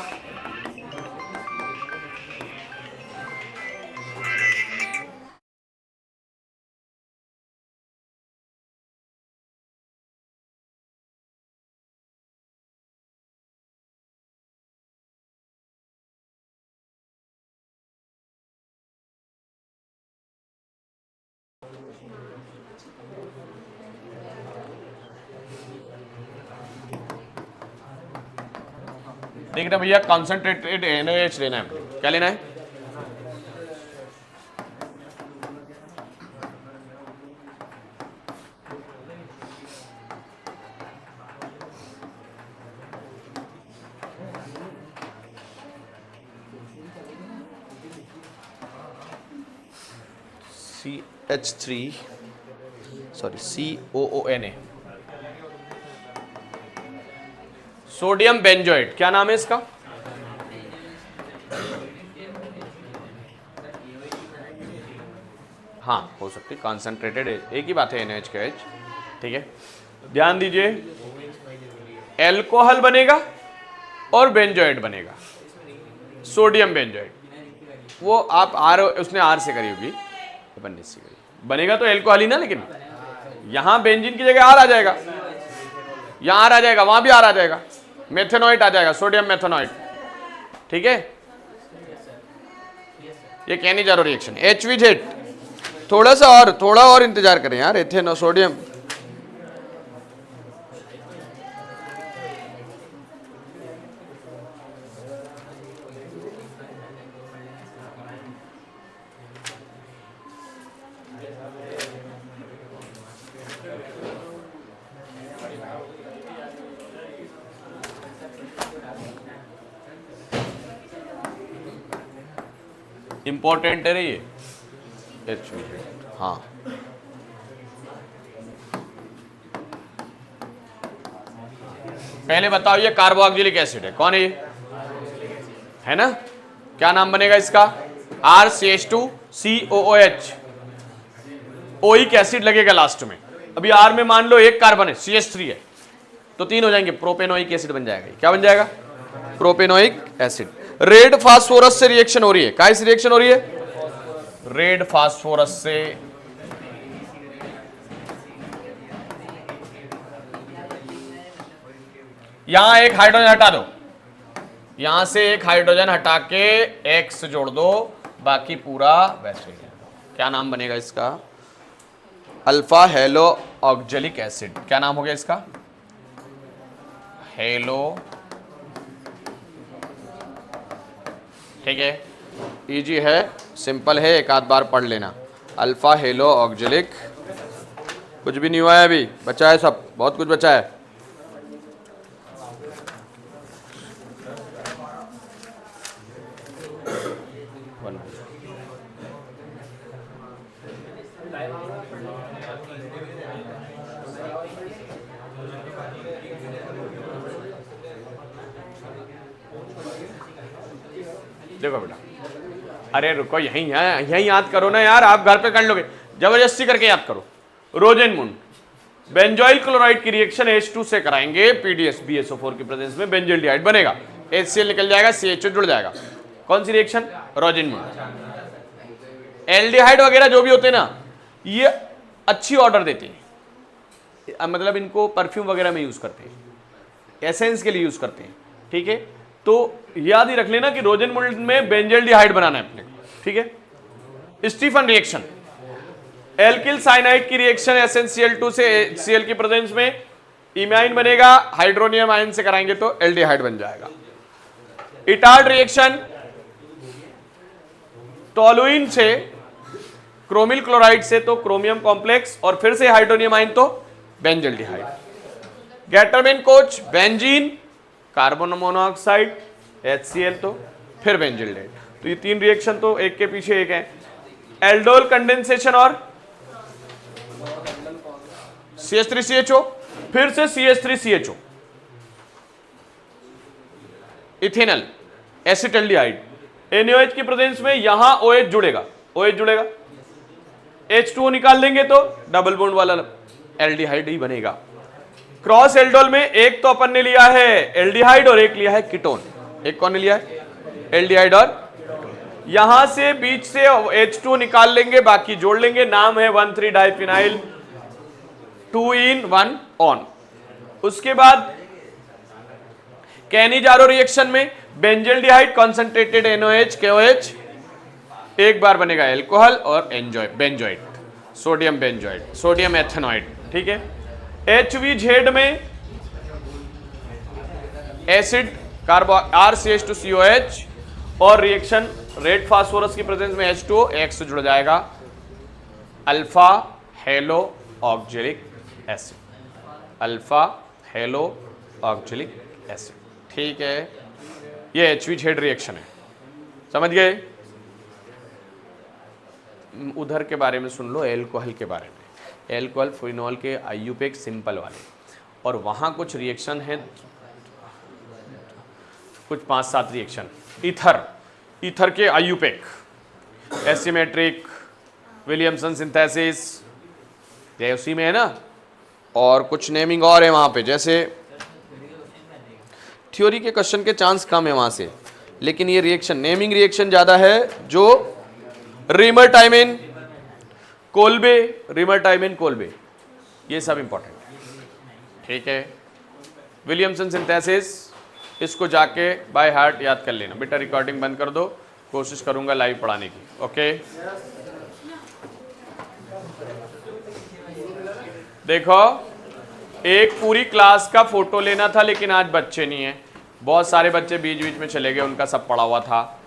देख रहे भैया, कॉन्सेंट्रेटेड NaOH लेना है। क्या लेना है, CH3 sorry COONA, sodium benzoate. क्या नाम है इसका, हाँ हो सकती, कॉन्सेंट्रेटेड, एक ही बात है NaOH, ठीक है। ध्यान दीजिए, एल्कोहल बनेगा और बेंजोएट बनेगा, सोडियम बेंजोएट। वो आप आर, उसने R से करी होगी, अपन से करी, बनेगा तो एल्कोहल ही ना, लेकिन यहां बेंजीन की जगह R आ जाएगा, यहां R आ जाएगा, वहां भी R आ जाएगा, मेथेनॉइट आ जाएगा, सोडियम मेथेनॉइट, ठीक है। ये KNiJaro रिएक्शन। HVZ थोड़ा और इंतजार करें यार, एथेनो सोडियम, इंपॉर्टेंट है रे ये HV। हाँ, पहले बताओ ये कार्बोक्सिलिक एसिड है, कौन है ये, है ना? क्या नाम बनेगा इसका? RCH2COOH, ओइक एसिड लगेगा लास्ट में। अभी R में मान लो एक कार्बन है, CH3 है, तो 3 हो जाएंगे, प्रोपेनोइक एसिड बन जाएगा। क्या बन जाएगा? Propanoic acid. रेड फास्फोरस से रिएक्शन हो रही है, काहे से रिएक्शन हो रही है? रेड फास्फोरस से यहां एक हाइड्रोजन हटा दो, यहां से एक हाइड्रोजन हटा के X जोड़ दो, बाकी पूरा वैसे ही। क्या नाम बनेगा इसका? Alpha hello oxalic acid. क्या नाम हो गया इसका? हेलो, ठीक है, इजी है, सिंपल है, एक आध बार पढ़ लेना। अल्फा हेलो ऑक्जेलिक, कुछ भी नहीं हुआ है अभी, बचा है सब, बहुत कुछ बचा है। देखो बेटा, अरे रुको, यहीं है, यहीं याद करो ना यार, आप घर पे कर लोगे, जबरदस्ती करके याद करो। रोजेनमुंड बेंजोइल क्लोराइड की रिएक्शन H2 से कराएंगे, PDS BSO4 की प्रेजेंस में बेंजोइल्डिहाइड बनेगा, HCl निकल जाएगा, CHO जुड़ जाएगा। कौन सी रिएक्शन? रोजेनमुंड। एल्डिहाइड वगैरह जो भी होते हैं ना, ये अच्छी ऑर्डर देते हैं, मतलब इनको परफ्यूम वगैरह में यूज करते हैं, एसेंस के लिए यूज करते हैं, ठीक है? तो याद ही रख लेना कि रोजेनमुंड में बेंजोइल्डिहाइड बनाना है अपने को, ठीक है? स्टीफन रिएक्शन, एल्किल साइनाइड की रिएक्शन SnCl2 से HCl की प्रेजेंस में इमाइन बनेगा, हाइड्रोनियम आयन से कराएंगे तो एल्डिहाइड बन जाएगा। इटार्ड रिएक्शन, टोलुइन से क्रोमिल क्लोराइड से तो क्रोमियम कॉम्प्लेक्स, और फिर से हाइड्रोनियम आयन तो benzaldehyde. Gattermann Koch, benzene, carbon monoxide, HCl तो फिर बेंजोइल्डिहाइड। तो ये 3 रिएक्शन तो एक के पीछे एक है। एल्डोल कंडेंसेशन और CH3CHO, फिर से CH3CHO, इथेनॉल एसिटल्डिहाइड, NaOH की प्रेजेंस में यहां OH जुड़ेगा, OH जुड़ेगा, H2O निकाल देंगे तो डबल बॉन्ड वाला एल्डिहाइड ही बनेगा। क्रॉस एल्डोल में एक तो अपन ने लिया है एल्डिहाइड और एक लिया है कीटोन। एक कौन ने लिया है? एल्डिहाइड। और यहां से बीच से H2 निकाल लेंगे, बाकी जोड़ लेंगे, नाम है 1,3 डाइफिनाइल 2 in 1 ऑन। उसके बाद कैनिजारो रिएक्शन में बेंजोइल्डिहाइड कॉन्सेंट्रेटेड NaOH KOH, एक बार बनेगा एल्कोहल और बेंजोइड, सोडियम बेंजोइड, सोडियम एथेनॉइड, ठीक है? HVZ में एसिड कार्बो RCH2COH और रिएक्शन रेड फास्फोरस की प्रेजेंस में H2O, X जुड़ जाएगा, alpha hello oxalic acid, alpha hello oxalic acid, ठीक है? ये HVZ रिएक्शन है, समझ गए? उधर के बारे में सुन लो, एल्कोहल के बारे में, एल्कोहल फिनॉल के IUPAC सिंपल वाले, और वहाँ कुछ रिएक्शन है, कुछ 5-7 रिएक्शन। ईथर के IUPAC, एसिमेट्रिक, विलियमसन सिंथेसिस, ये उसी में है ना, और कुछ नेमिंग और है वहाँ पे, जैसे थ्योरी के क्वेश्चन के चांस कम है वहाँ से, लेकिन ये रिएक्शन नेमिंग रिएक्शन ज़्यादा है, जो रिमरटाइमिन कोल्बे, रिमरटाइमिन कोल्बे, ये सब इंपॉर्टेंट है, ठीक है? विलियमसन सिंथेसिस, इसको जाके बाय हार्ट याद कर लेना। बेटा रिकॉर्डिंग बंद कर दो, कोशिश करूंगा लाइव पढ़ाने की, ओके? देखो, एक पूरी क्लास का फोटो लेना था, लेकिन आज बच्चे नहीं है, बहुत सारे बच्चे बीच बीच में चले गए, उनका सब पढ़ा हुआ था।